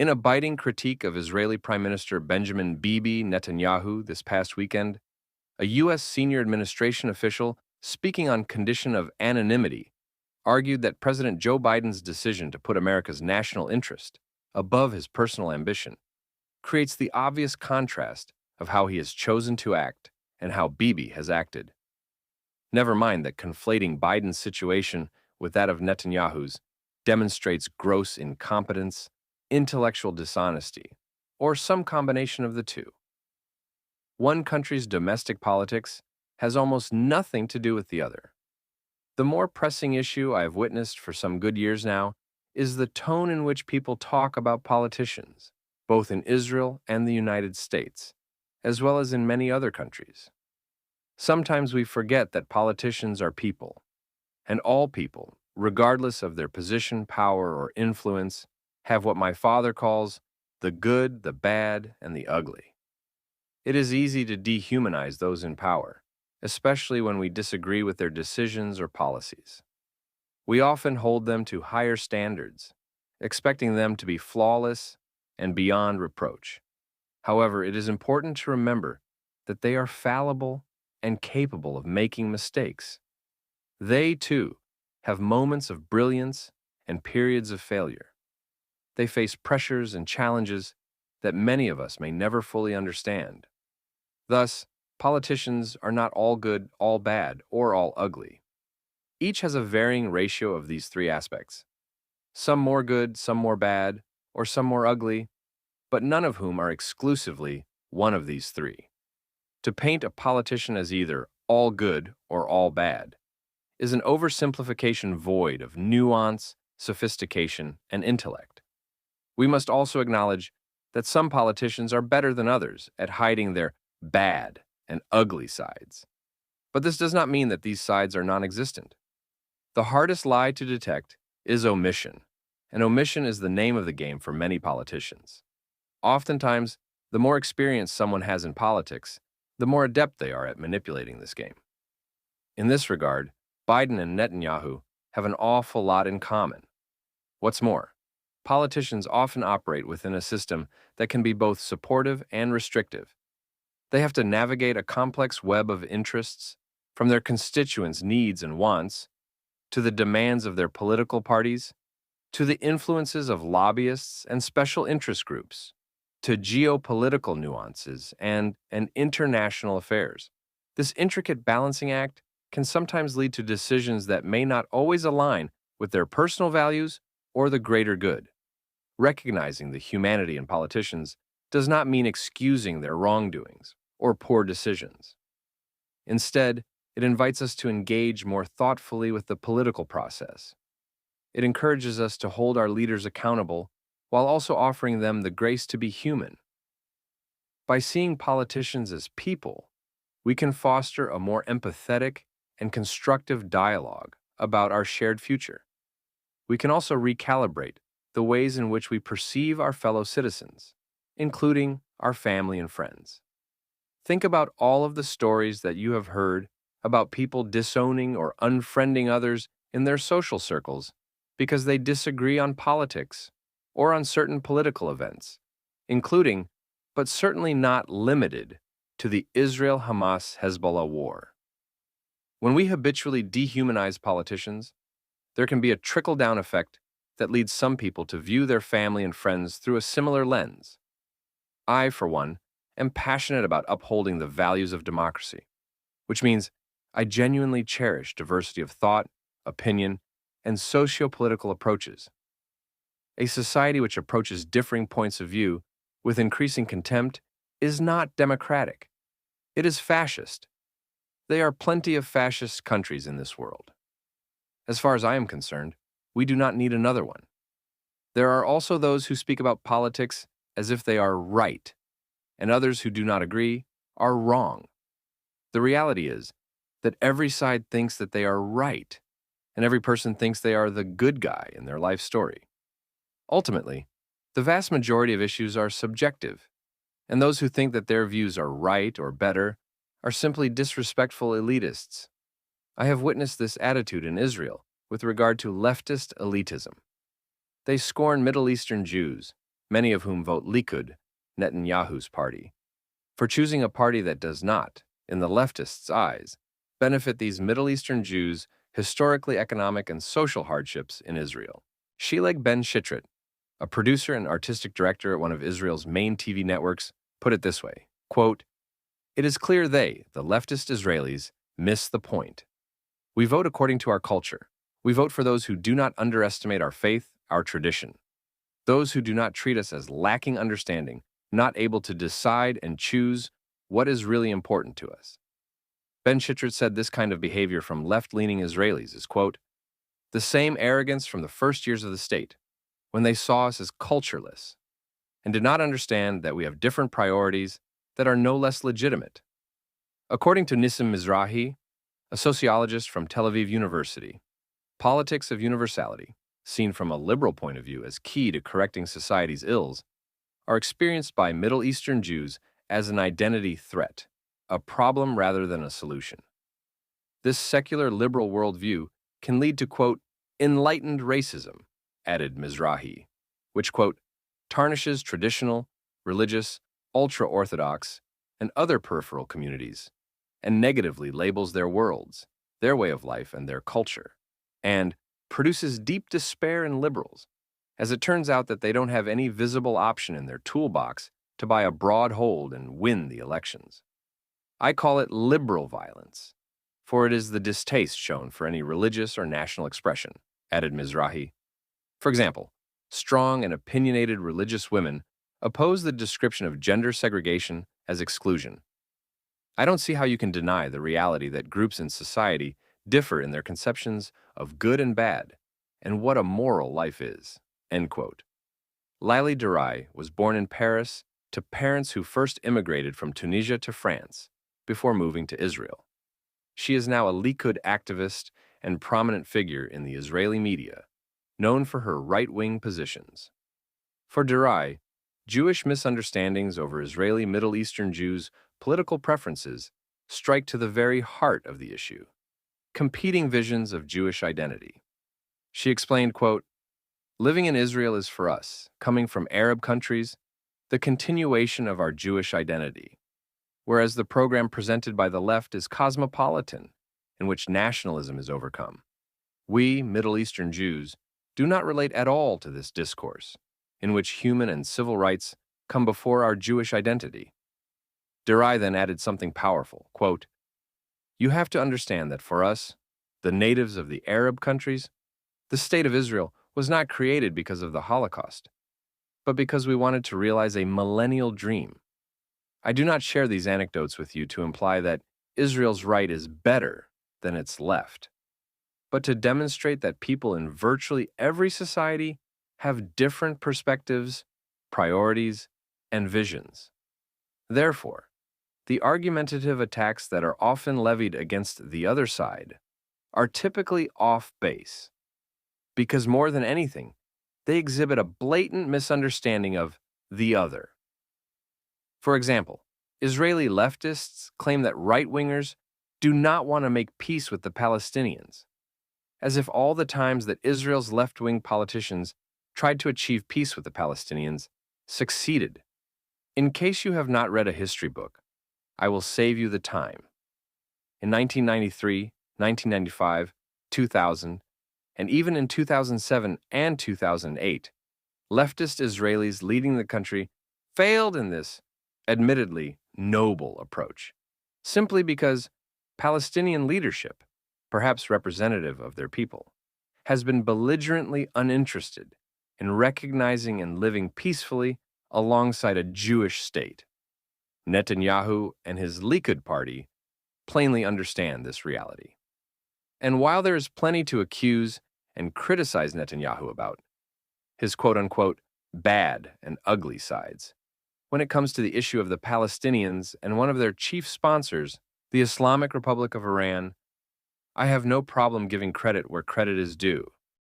In a biting critique of Israeli Prime Minister Benjamin Bibi Netanyahu this past weekend, a U.S. senior administration official speaking on condition of anonymity argued that President Joe Biden's decision to put America's national interest above his personal ambition creates the obvious contrast of how he has chosen to act and how Bibi has acted. Never mind that conflating Biden's situation with that of Netanyahu's demonstrates gross incompetence, intellectual dishonesty, or some combination of the two. One country's domestic politics has almost nothing to do with the other. The more pressing issue I have witnessed for some good years now is the tone in which people talk about politicians, both in Israel and the United States, as well as in many other countries. Sometimes we forget that politicians are people, and all people, regardless of their position, power, or influence, have what my father calls the good, the bad, and the ugly. It is easy to dehumanize those in power, especially when we disagree with their decisions or policies. We often hold them to higher standards, expecting them to be flawless and beyond reproach. However, it is important to remember that they are fallible and capable of making mistakes. They, too, have moments of brilliance and periods of failure. They face pressures and challenges that many of us may never fully understand. Thus, politicians are not all good, all bad, or all ugly. Each has a varying ratio of these three aspects, some more good, some more bad, or some more ugly, but none of whom are exclusively one of these three. To paint a politician as either all good or all bad is an oversimplification void of nuance, sophistication, and intellect. We must also acknowledge that some politicians are better than others at hiding their bad and ugly sides. But this does not mean that these sides are non-existent. The hardest lie to detect is omission, and omission is the name of the game for many politicians. Oftentimes, the more experience someone has in politics, the more adept they are at manipulating this game. In this regard, Biden and Netanyahu have an awful lot in common. What's more, politicians often operate within a system that can be both supportive and restrictive. They have to navigate a complex web of interests, from their constituents' needs and wants, to the demands of their political parties, to the influences of lobbyists and special interest groups, to geopolitical nuances and international affairs. This intricate balancing act can sometimes lead to decisions that may not always align with their personal values or the greater good. Recognizing the humanity in politicians does not mean excusing their wrongdoings or poor decisions. Instead, it invites us to engage more thoughtfully with the political process. It encourages us to hold our leaders accountable while also offering them the grace to be human. By seeing politicians as people, we can foster a more empathetic and constructive dialogue about our shared future. We can also recalibrate the ways in which we perceive our fellow citizens, including our family and friends. Think about all of the stories that you have heard about people disowning or unfriending others in their social circles because they disagree on politics or on certain political events, including, but certainly not limited to, the Israel-Hamas-Hezbollah war. When we habitually dehumanize politicians, there can be a trickle-down effect that leads some people to view their family and friends through a similar lens. I, for one, am passionate about upholding the values of democracy, which means I genuinely cherish diversity of thought, opinion, and sociopolitical approaches. A society which approaches differing points of view with increasing contempt is not democratic. It is fascist. There are plenty of fascist countries in this world. As far as I am concerned, we do not need another one. There are also those who speak about politics as if they are right, and others who do not agree are wrong. The reality is that every side thinks that they are right, and every person thinks they are the good guy in their life story. Ultimately, the vast majority of issues are subjective, and those who think that their views are right or better are simply disrespectful elitists. I have witnessed this attitude in Israel with regard to leftist elitism. They scorn Middle Eastern Jews, many of whom vote Likud, Netanyahu's party. For choosing a party that does not, in the leftists' eyes, benefit these Middle Eastern Jews' historically economic and social hardships in Israel. Shelag Ben Shitrit, a producer and artistic director at one of Israel's main TV networks, put it this way, quote, "It is clear they, the leftist Israelis, miss the point. We vote according to our culture. We vote for those who do not underestimate our faith, our tradition. Those who do not treat us as lacking understanding, not able to decide and choose what is really important to us." Ben Shitrit said this kind of behavior from left-leaning Israelis is, quote, "the same arrogance from the first years of the state, when they saw us as cultureless, and did not understand that we have different priorities that are no less legitimate." According to Nissim Mizrahi, a sociologist from Tel Aviv University, politics of universality, seen from a liberal point of view as key to correcting society's ills, are experienced by Middle Eastern Jews as an identity threat, a problem rather than a solution. This secular liberal worldview can lead to, quote, "enlightened racism," added Mizrahi, which, quote, "tarnishes traditional, religious, ultra-Orthodox, and other peripheral communities, and negatively labels their worlds, their way of life, and their culture, and produces deep despair in liberals, as it turns out that they don't have any visible option in their toolbox to buy a broad hold and win the elections. I call it liberal violence, for it is the distaste shown for any religious or national expression," added Mizrahi. For example, strong and opinionated religious women oppose the description of gender segregation as exclusion. "I don't see how you can deny the reality that groups in society differ in their conceptions of good and bad, and what a moral life is," end quote. Lali Derai was born in Paris to parents who first immigrated from Tunisia to France before moving to Israel. She is now a Likud activist and prominent figure in the Israeli media, known for her right-wing positions. For Derai, Jewish misunderstandings over Israeli Middle Eastern Jews' political preferences strike to the very heart of the issue, competing visions of Jewish identity. She explained, quote, "Living in Israel is for us, coming from Arab countries, the continuation of our Jewish identity, whereas the program presented by the left is cosmopolitan, in which nationalism is overcome. We, Middle Eastern Jews, do not relate at all to this discourse, in which human and civil rights come before our Jewish identity." Derai then added something powerful, quote, "You have to understand that for us, the natives of the Arab countries, the State of Israel was not created because of the Holocaust, but because we wanted to realize a millennial dream. I do not share these anecdotes with you to imply that Israel's right is better than its left, but to demonstrate that people in virtually every society have different perspectives, priorities, and visions. Therefore, the argumentative attacks that are often levied against the other side are typically off base, because more than anything, they exhibit a blatant misunderstanding of the other. For example, Israeli leftists claim that right-wingers do not want to make peace with the Palestinians, as if all the times that Israel's left-wing politicians tried to achieve peace with the Palestinians succeeded. In case you have not read a history book, I will save you the time. In 1993, 1995, 2000, and even in 2007 and 2008, leftist Israelis leading the country failed in this, admittedly, noble approach, simply because Palestinian leadership, perhaps representative of their people, has been belligerently uninterested in recognizing and living peacefully alongside a Jewish state. Netanyahu and his Likud party plainly understand this reality. And while there is plenty to accuse and criticize Netanyahu about, his quote-unquote bad and ugly sides, when it comes to the issue of the Palestinians and one of their chief sponsors, the Islamic Republic of Iran, I have no problem giving credit where credit is due.